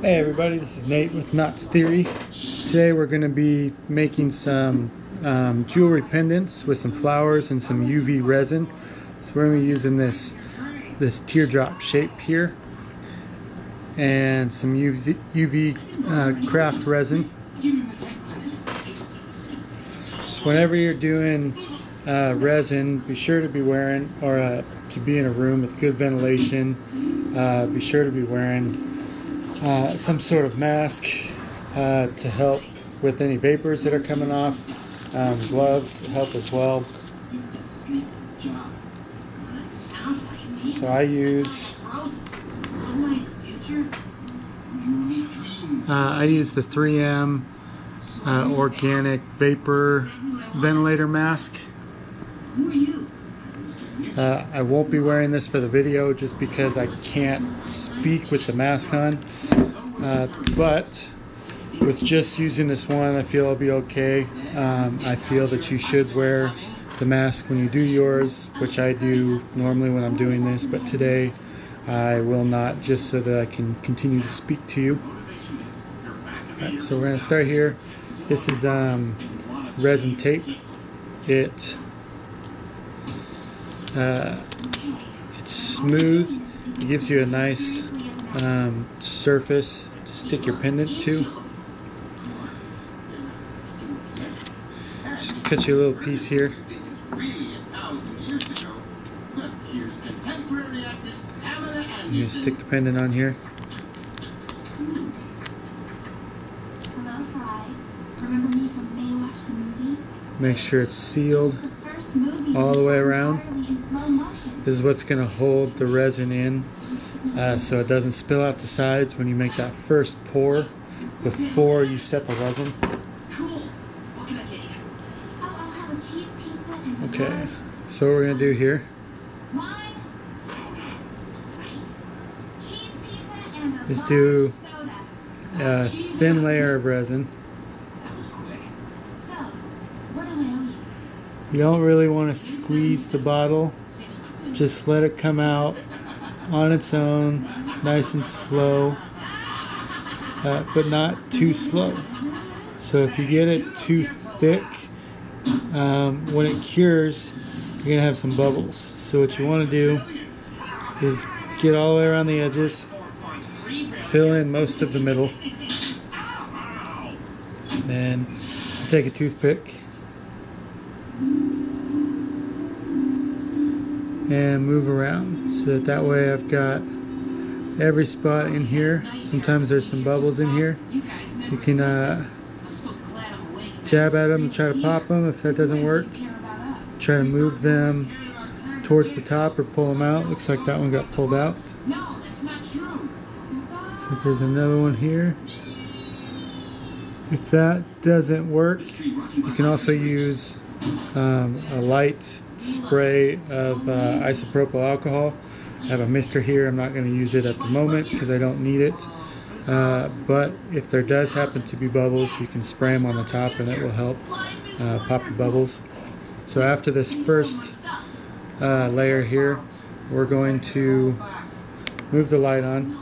Hey everybody, this is Nate with Knotz Theory. Today we're going to be making some jewelry pendants with some flowers and some UV resin. So we're going to be using this teardrop shape here and some UV craft resin. So whenever you're doing resin, be sure to be wearing, or to be in a room with good ventilation, be sure to be wearing some sort of mask to help with any vapors that are coming off. Gloves help as well. So I use the 3M organic vapor ventilator mask. I won't be wearing this for the video just because I can't speak with the mask on, but with just using this one I feel I'll be okay. I feel that you should wear the mask when you do yours, which I do normally when I'm doing this, but today I will not, just so that I can continue to speak to you. Alright, so we're going to start here. This is resin tape. It's smooth. It gives you a nice surface to stick your pendant to. Just cut you a little piece here. I'm going to stick the pendant on here. Make sure it's sealed all the way around. This is what's going to hold the resin in so it doesn't spill out the sides when you make that first pour before you set the resin. Okay, so what we're going to do here is do a thin layer of resin. You don't really want to squeeze the bottle, just let it come out on its own, nice and slow, but not too slow. So if you get it too thick, when it cures, you're going to have some bubbles. So what you want to do is get all the way around the edges, fill in most of the middle, then take a toothpick and move around so that way I've got every spot in here. Sometimes there's some bubbles in here. You can jab at them and try to pop them. If that doesn't work, try to move them towards the top or pull them out. Looks like that one got pulled out. So there's another one here. If that doesn't work, you can also use a light spray of isopropyl alcohol. I have a mister here. I'm not going to use it at the moment because I don't need it. But if there does happen to be bubbles, you can spray them on the top and it will help pop the bubbles. So after this first layer here, we're going to move the light on,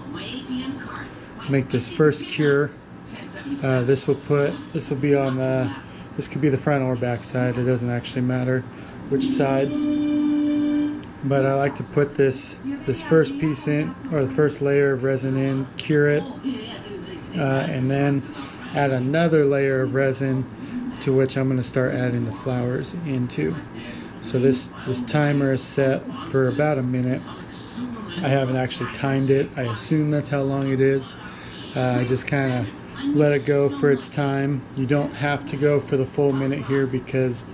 make this first cure. This will be on this could be the front or back side. It doesn't actually matter which side, but I like to put this first piece in, or the first layer of resin in, cure it, and then add another layer of resin, to which I'm going to start adding the flowers into. So this timer is set for about a minute. I haven't actually timed it. I assume that's how long it is. I just kind of let it go for its time. You don't have to go for the full minute here because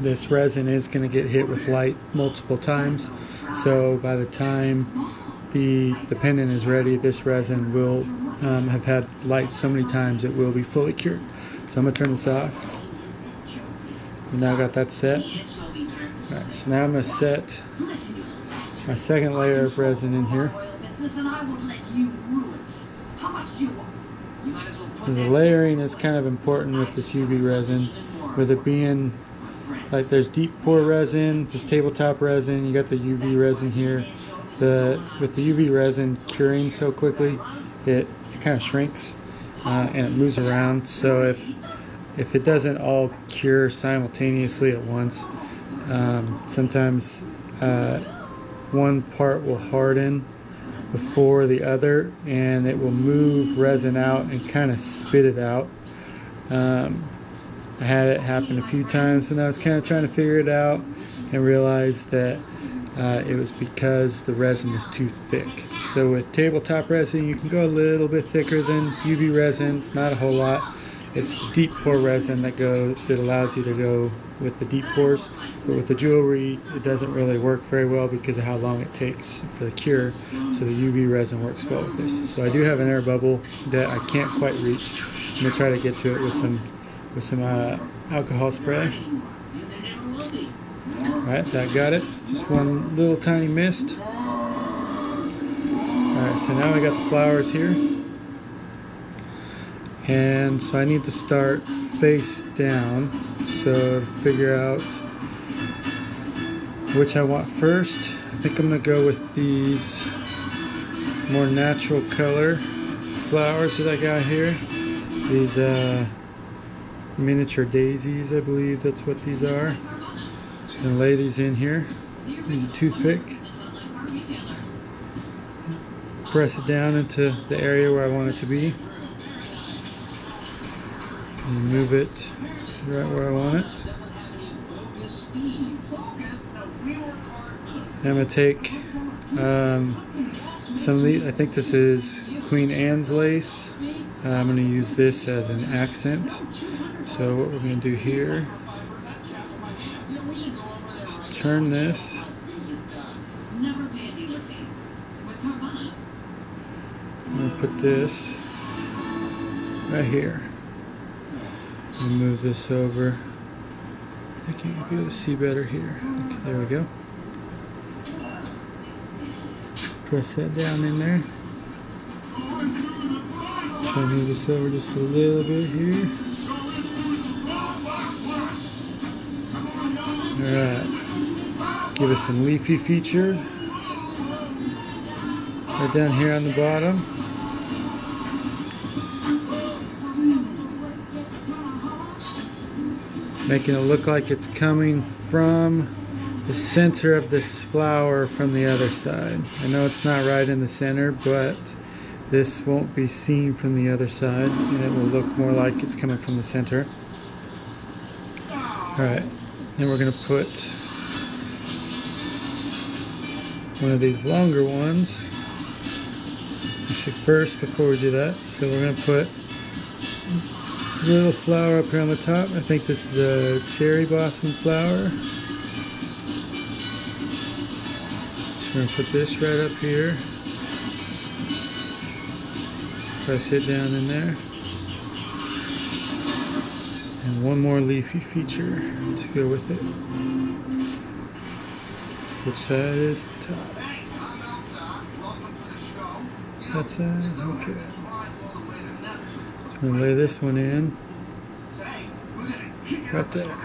this resin is going to get hit with light multiple times. So by the time the pendant is ready, this resin will have had light so many times it will be fully cured. So I'm going to turn this off. And now I got that set. Alright, so now I'm going to set my second layer of resin in here. And the layering is kind of important with this UV resin, with it being like there's deep pour resin, there's tabletop resin, you got the UV resin here. With the UV resin curing so quickly, it kind of shrinks and it moves around. So if it doesn't all cure simultaneously at once, sometimes one part will harden before the other, and it will move resin out and kind of spit it out. I had it happen a few times when I was kind of trying to figure it out, and realized that it was because the resin is too thick. So with tabletop resin, you can go a little bit thicker than UV resin, not a whole lot. It's deep pour resin that allows you to go with the deep pours, but with the jewelry it doesn't really work very well because of how long it takes for the cure. So the UV resin works well with this. So I do have an air bubble that I can't quite reach. I'm gonna try to get to it with some alcohol spray. Alright, that got it. Just one little tiny mist. Alright, so now I got the flowers here. And so I need to start face down. So to figure out which I want first, I think I'm going to go with these more natural color flowers that I got here. These miniature daisies, I believe that's what these are. Just going to lay these in here. Use a toothpick. Press it down into the area where I want it to be. And move it right where I want it. And I'm going to take some of these. I think this is Queen Anne's lace. I'm going to use this as an accent. So what we're going to do here is turn this. I'm going to put this right here. And move this over. I can't be able to see better here. Okay, there we go. Press that down in there. Try to move this over just a little bit here. Alright. Give us some leafy features. Right down here on the bottom. Making it look like it's coming from the center of this flower from the other side. I know it's not right in the center, but this won't be seen from the other side, and it will look more like it's coming from the center. Alright, then we're going to put one of these longer ones. Actually, first, before we do that, so we're going to put little flower up here on the top. I think this is a cherry blossom flower. So we're going to put this right up here. Press it down in there. And one more leafy feature to go with it. Which side is the top? That's it. Okay. I'm going to lay this one in right there.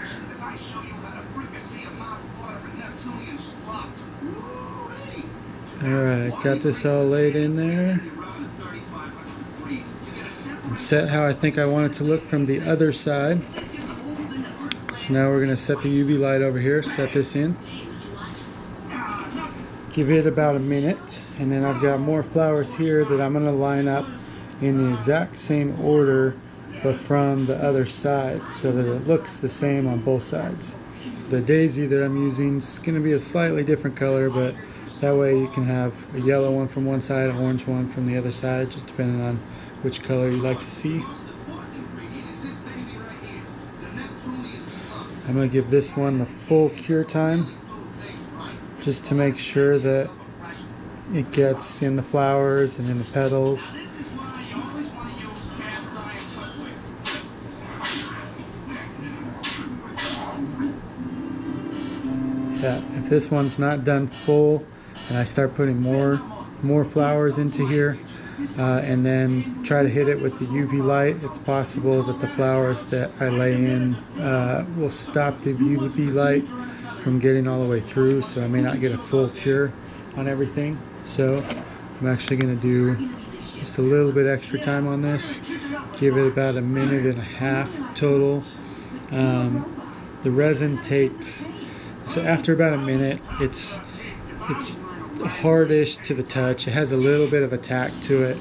Alright, got this all laid in there. And set how I think I want it to look from the other side. So now we're going to set the UV light over here, set this in. Give it about a minute, and then I've got more flowers here that I'm going to line up in the exact same order, but from the other side, so that it looks the same on both sides. The daisy that I'm using is going to be a slightly different color, but that way you can have a yellow one from one side, an orange one from the other side, just depending on which color you like to see. I'm going to give this one the full cure time, just to make sure that it gets in the flowers and in the petals. Yeah, if this one's not done full and I start putting more flowers into here and then try to hit it with the UV light, it's possible that the flowers that I lay in will stop the UV light from getting all the way through, so I may not get a full cure on everything. So I'm actually going to do just a little bit extra time on this. Give it about 1.5 minutes total. The resin takes, so after about 1 minute, it's hardish to the touch. It has a little bit of a tack to it.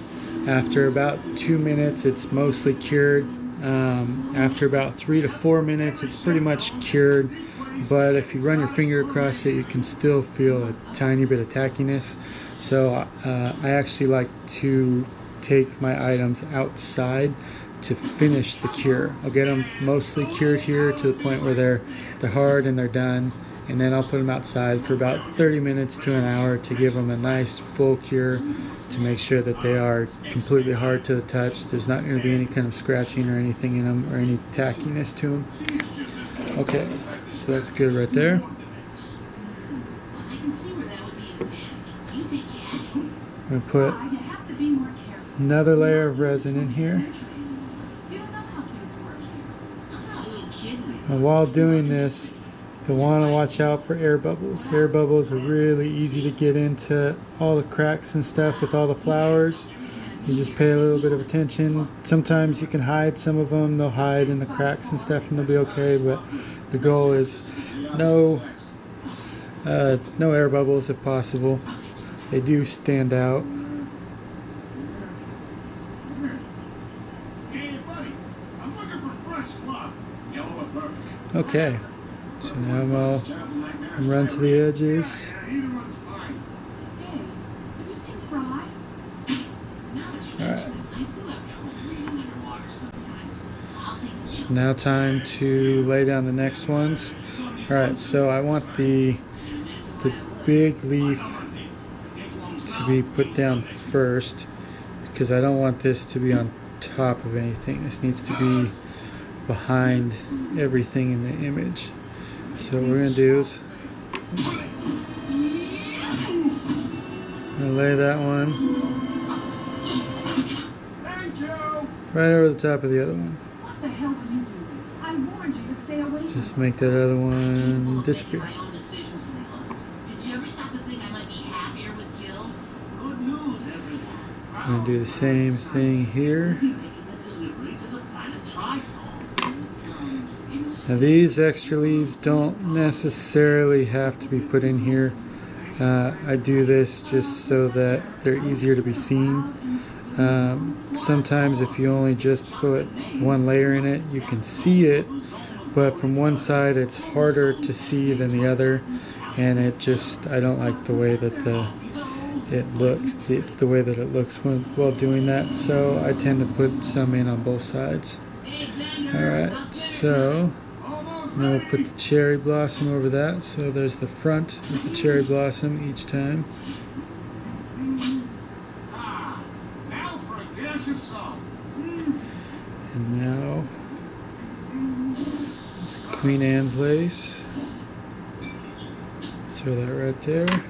After about 2 minutes, it's mostly cured. After about 3 to 4 minutes, it's pretty much cured. But if you run your finger across it, you can still feel a tiny bit of tackiness. So I actually like to take my items outside to finish the cure. I'll get them mostly cured here to the point where they're hard and they're done, and then I'll put them outside for about 30 minutes to an hour to give them a nice full cure, to make sure that they are completely hard to the touch. There's not going to be any kind of scratching or anything in them or any tackiness to them. Okay, so that's good right there. I'm going to put another layer of resin in here. And while doing this, you'll want to watch out for air bubbles. Air bubbles are really easy to get into all the cracks and stuff with all the flowers. You just pay a little bit of attention. Sometimes you can hide some of them. They'll hide in the cracks and stuff and they'll be okay, but the goal is no air bubbles if possible. They do stand out. Okay, so now I'll run to the edges. Alright. So now time to lay down the next ones. Alright, so I want the big leaf to be put down first, because I don't want this to be on top of anything. This needs to be behind everything in the image. So what we're going to do is I'm going to lay that one right over the top of the other one. Just make that other one disappear. I'm going to do the same thing here. Now these extra leaves don't necessarily have to be put in here. I do this just so that they're easier to be seen. Sometimes if you only just put one layer in it, you can see it, but from one side it's harder to see than the other, and I don't like the way that it looks while doing that, so I tend to put some in on both sides. Alright, so now we'll put the cherry blossom over that, so there's the front of the cherry blossom each time. And now it's Queen Anne's lace. Throw that right there.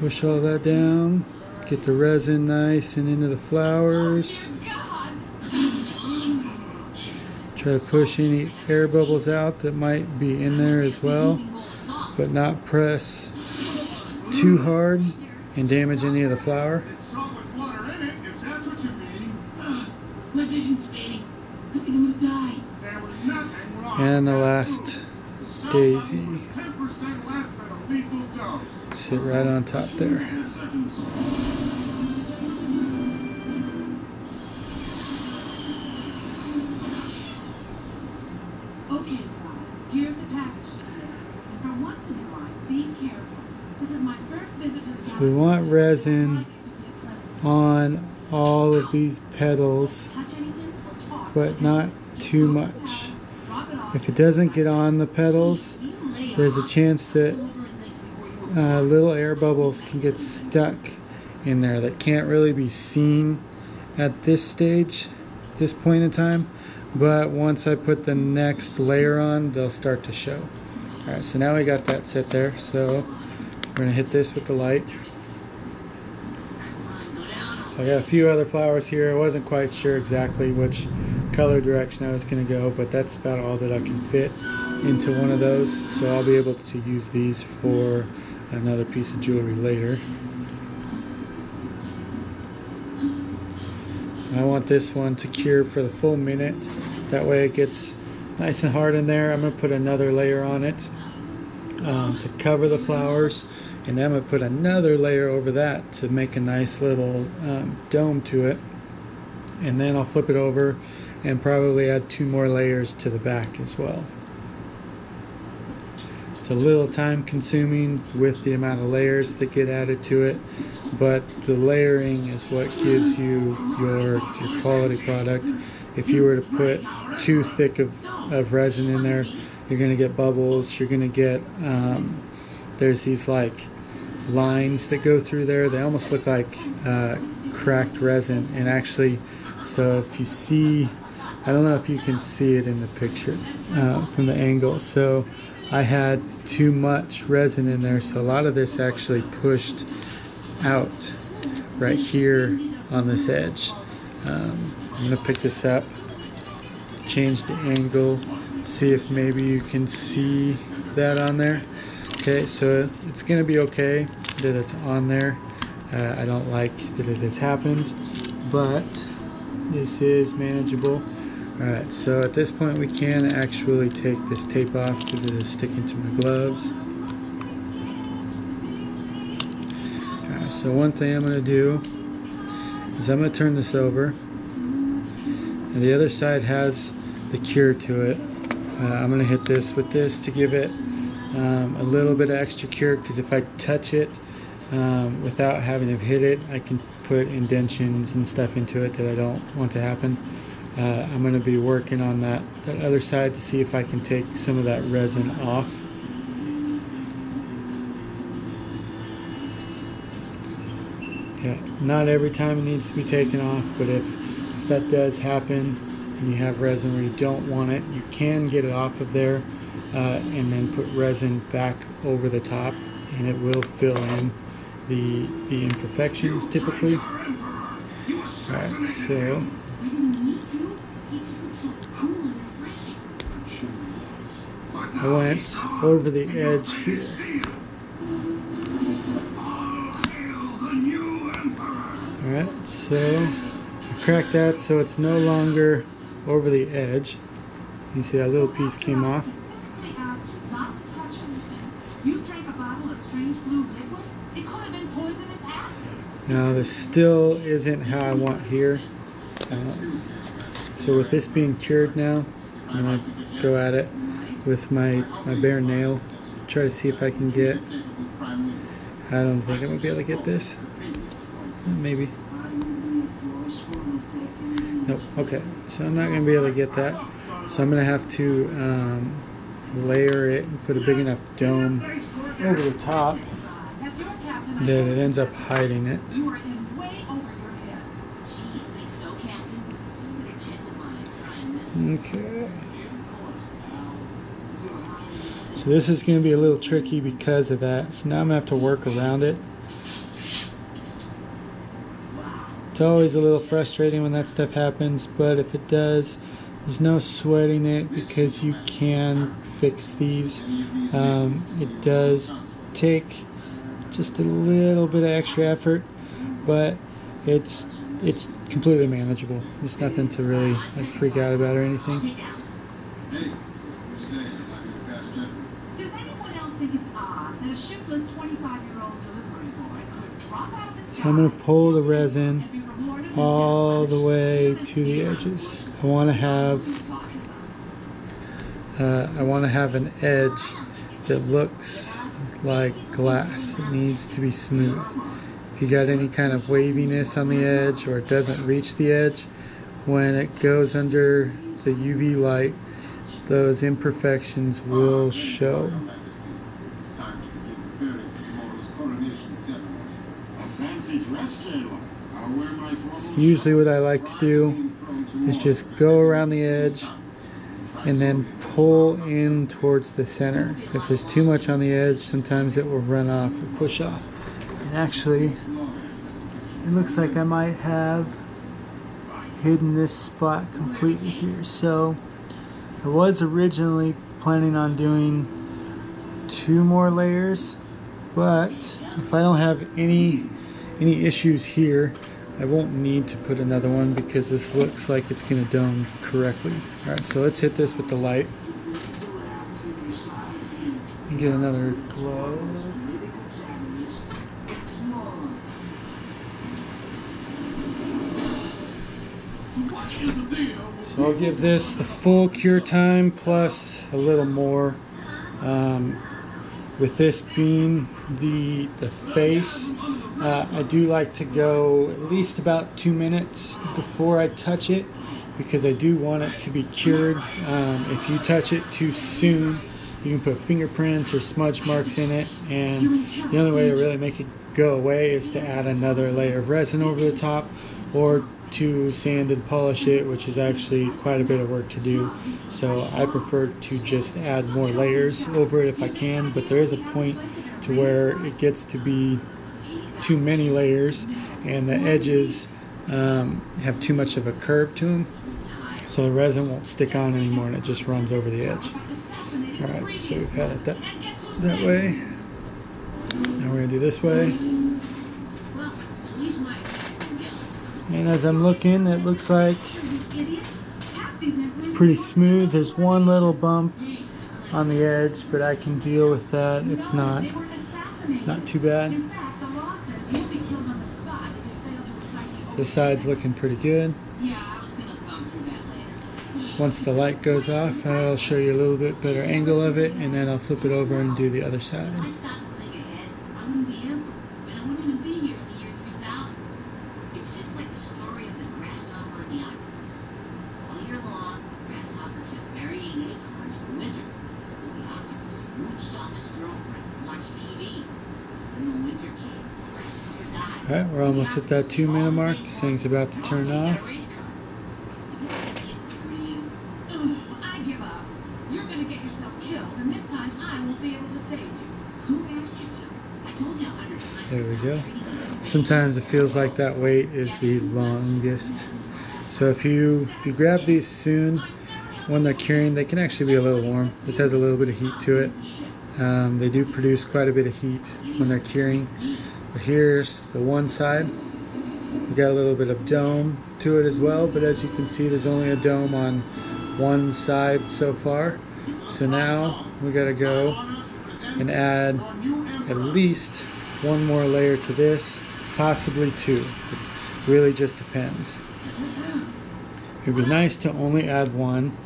Push all that down. Get the resin nice and into the flowers. Try to push any air bubbles out that might be in there as well, but not press too hard and damage any of the flower. And the last daisy. Sit right on top there. Okay, here's the package. And for once in your life, be careful. This is my first visit to the So we want resin on all of these petals, but not too much. If it doesn't get on the petals, there's a chance that little air bubbles can get stuck in there that can't really be seen at this stage, this point in time, but once I put the next layer on, they'll start to show. Alright, so now we got that set there, so we're going to hit this with the light. So I got a few other flowers here. I wasn't quite sure exactly which color direction I was going to go, but that's about all that I can fit into one of those, so I'll be able to use these for another piece of jewelry later. I want this one to cure for the full minute. That way it gets nice and hard in there. I'm going to put another layer on it to cover the flowers. And then I'm going to put another layer over that to make a nice little dome to it. And then I'll flip it over and probably add 2 more layers to the back as well. It's a little time consuming with the amount of layers that get added to it, but the layering is what gives you your quality product. If you were to put too thick of resin in there, you're going to get bubbles, you're going to get, there's these like lines that go through there. They almost look like cracked resin, and actually, so if you see, I don't know if you can see it in the picture from the angle, so I had too much resin in there, so a lot of this actually pushed out right here on this edge. I'm going to pick this up, change the angle, see if maybe you can see that on there. Okay, so it's going to be okay that it's on there. I don't like that it has happened, but this is manageable. Alright, so at this point we can actually take this tape off because it is sticking to my gloves. Alright, so one thing I'm going to do is I'm going to turn this over. And the other side has the cure to it. I'm going to hit this with this to give it a little bit of extra cure, because if I touch it without having to hit it, I can put indentions and stuff into it that I don't want to happen. I'm going to be working on that other side to see if I can take some of that resin off. Yeah, not every time it needs to be taken off, but if that does happen and you have resin where you don't want it, you can get it off of there and then put resin back over the top, and it will fill in the imperfections typically. Alright, so I went over the edge here. Alright, so I cracked that so it's no longer over the edge. You see that little piece came off. Now this still isn't how I want here. So with this being cured now, I'm going to go at it with my bare nail, try to see if I can get, I don't think I'm going to be able to get this. Maybe. Nope, okay. So I'm not going to be able to get that. So I'm going to have to layer it and put a big enough dome over the top that it ends up hiding it. Okay. So this is going to be a little tricky because of that. So now I'm going to have to work around it. It's always a little frustrating when that stuff happens, but if it does, there's no sweating it because you can fix these. It does take just a little bit of extra effort, but it's completely manageable. There's nothing to really like freak out about or anything. So I'm going to pull the resin all the way to the edges. I want to have an edge that looks like glass. It needs to be smooth. If you got any kind of waviness on the edge or it doesn't reach the edge, when it goes under the UV light, those imperfections will show. So usually what I like to do is just go around the edge and then pull in towards the center. If there's too much on the edge, sometimes it will run off or push off. And actually, it looks like I might have hidden this spot completely here. So I was originally planning on doing 2 more layers But if I don't have any issues here, I won't need to put another one because this looks like it's going to dome correctly. Alright, so let's hit this with the light. Get another glove. So I'll give this the full cure time plus a little more. With this being the face, I do like to go at least about 2 minutes before I touch it because I do want it to be cured. If you touch it too soon, you can put fingerprints or smudge marks in it, and the only way to really make it go away is to add another layer of resin over the top, or to sand and polish it, which is actually quite a bit of work to do. So I prefer to just add more layers over it if I can, but there is a point to where it gets to be too many layers and the edges have too much of a curve to them, so the resin won't stick on anymore and it just runs over the edge. Alright, so we've had it that way. Now we're going to do this way. And as I'm looking, it looks like it's pretty smooth. There's one little bump on the edge, but I can deal with that. It's not too bad. The side's looking pretty good. Once the light goes off, I'll show you a little bit better angle of it, and then I'll flip it over and do the other side. Alright, we're almost at that 2 minute mark. This thing's about to turn off. I give up. You're gonna get yourself killed, and this time I won't be able to save you. Who asked you to? I told you 100 times. There we go. Sometimes it feels like that wait is the longest. So if you grab these soon, when they're curing, they can actually be a little warm. This has a little bit of heat to it. They do produce quite a bit of heat when they're curing. But here's the one side. We got a little bit of dome to it as well, but as you can see, there's only a dome on one side so far. So now we got to go and add at least one more layer to this, possibly two. It really just depends. It'd be nice to only add one,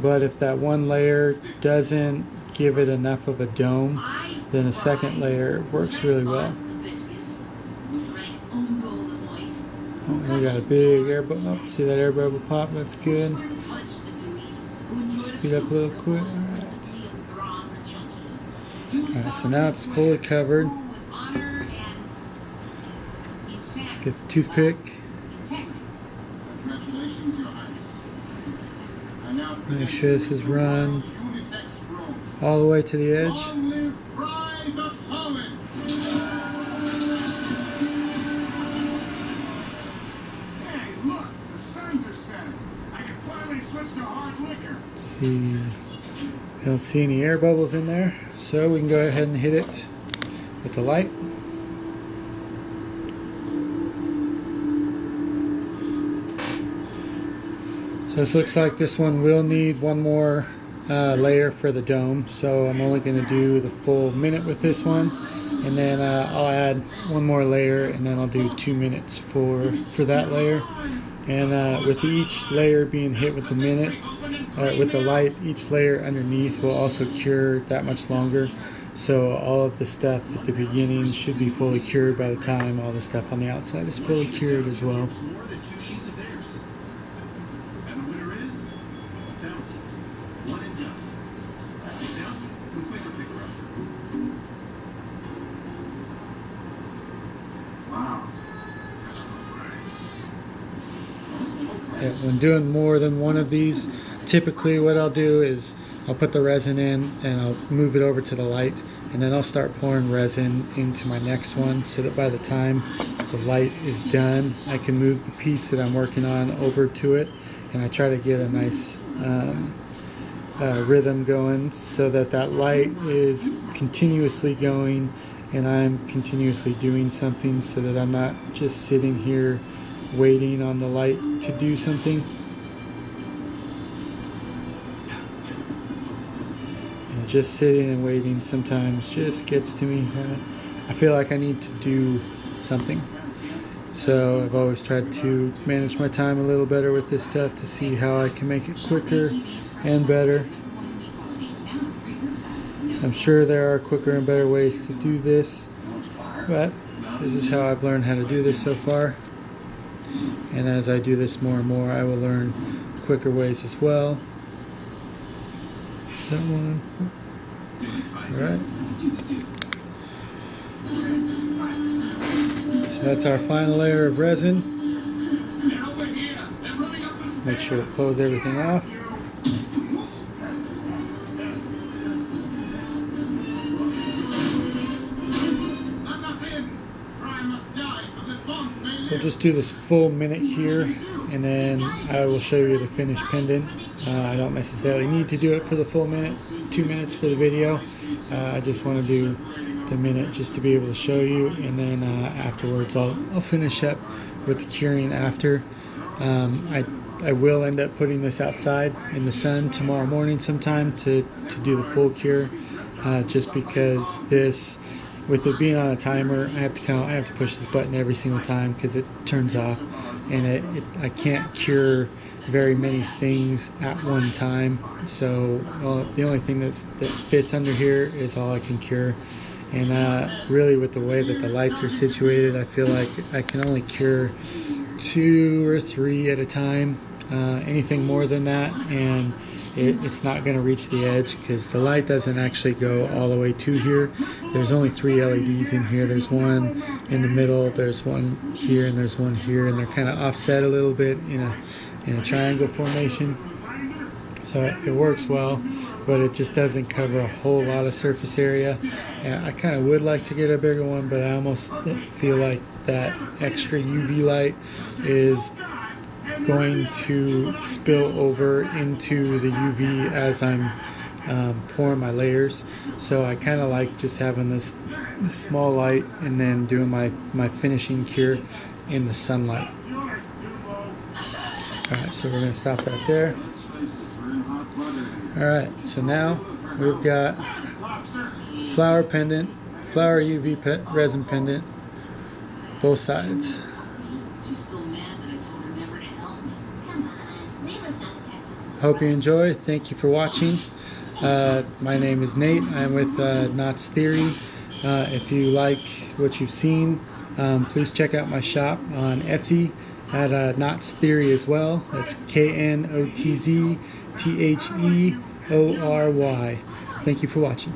but if that one layer doesn't give it enough of a dome, then a second layer works really well. Oh, we got a big air bubble. Oh, see that air bubble pop? That's good. Speed up a little quick. Alright, so now it's fully covered. Get the toothpick. Make sure this is run all the way to the edge. Let's see, I don't see any air bubbles in there, so we can go ahead and hit it with the light. So this looks like this one will need one more layer for the dome, so I'm only going to do the full minute with this one, and then I'll add one more layer, and then I'll do 2 minutes for that layer. And with each layer being hit with the minute, with the light, each layer underneath will also cure that much longer. So all of the stuff at the beginning should be fully cured by the time all the stuff on the outside is fully cured as well. When doing more than one of these, typically what I'll do is I'll put the resin in and I'll move it over to the light, and then I'll start pouring resin into my next one so that by the time the light is done, I can move the piece that I'm working on over to it, and I try to get a nice rhythm going so that that light is continuously going and I'm continuously doing something so that I'm not just sitting here waiting on the light to do something. And just sitting and waiting sometimes just gets to me. I feel like I need to do something. So I've always tried to manage my time a little better with this stuff to see how I can make it quicker and better. I'm sure there are quicker and better ways to do this, but this is how I've learned how to do this so far. And as I do this more and more, I will learn quicker ways as well. Is that one? Alright. So that's our final layer of resin. Make sure to close everything off. We'll just do this full minute here, and then I will show you the finished pendant. I don't necessarily need to do it for the full minute, 2 minutes for the video. I just want to do the minute just to be able to show you, and then afterwards I'll finish up with the curing after. I will end up putting this outside in the sun tomorrow morning sometime to do the full cure, just because this, with it being on a timer, I have to push this button every single time because it turns off, and I can't cure very many things at one time. So the only thing that fits under here is all I can cure. And really, with the way that the lights are situated, I feel like I can only cure 2 or 3 at a time. Anything more than that, and it's not going to reach the edge because the light doesn't actually go all the way to here. There's only 3 LEDs in here. There's one in the middle, there's one here, and there's one here, and they're kind of offset a little bit in a triangle formation. So it works well, but it just doesn't cover a whole lot of surface area. And I kind of would like to get a bigger one, but I almost feel like that extra UV light is going to spill over into the UV as I'm pouring my layers. So I kind of like just having this small light and then doing my finishing cure in the sunlight. Alright, so we're going to stop right there. Alright, so now we've got flower pendant, flower UV resin pendant, both sides. Hope you enjoy. Thank you for watching. My name is Nate. I'm with Knotz Theory. If you like what you've seen, please check out my shop on Etsy at Knotz Theory as well. That's KNOTZ THEORY. Thank you for watching.